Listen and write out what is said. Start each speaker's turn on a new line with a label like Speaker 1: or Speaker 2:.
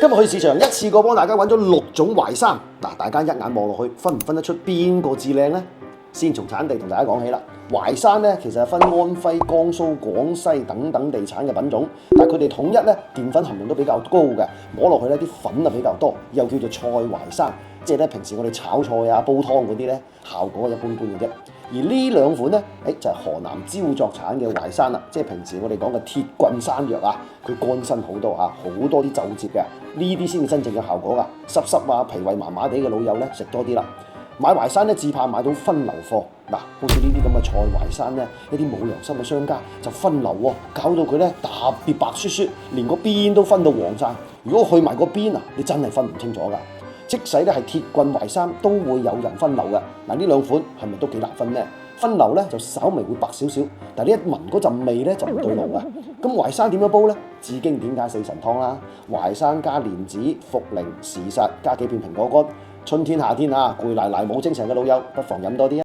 Speaker 1: 今日去市場一次過幫大家揾咗6種淮山，大家一眼望落去，分唔分得出邊個至靚呢？先從產地同大家講起啦。淮山咧其實係分安徽、江蘇、廣西等等地產嘅品種，但係佢哋統一咧澱粉含量都比較高嘅，摸落去咧啲粉啊比較多，又叫做菜淮山，即係咧平時我哋炒菜啊、煲湯嗰啲咧效果一般般嘅啫。而呢兩款咧，就係河南焦作產嘅淮山啦，即係平時我哋講嘅鐵棍山藥啊，佢乾身好多啊，好多啲皺褶嘅，呢啲先至真正嘅效果噶。濕濕啊、脾胃麻麻地嘅老友咧食多啲啦。買淮山咧，至怕買到分流貨好似呢啲咁嘅菜淮山咧，一啲冇良心嘅商家就分流喎，搞到佢咧特別白雪雪，連個邊都分到黃晒。如果去埋個邊啊，你真係分唔清楚噶。即使咧係鐵棍淮山，都會有人分流嘅。呢兩款係咪都幾難分呢？分流咧就稍微會白少少，但係你一聞嗰陣味咧就唔對路啊。咁淮山點樣煲呢？至經典解4神湯啦，淮山加蓮子、茯苓、時實，加幾片蘋果乾。春天夏天啊，攰賴賴冇精神嘅老友，不妨飲多啲啊！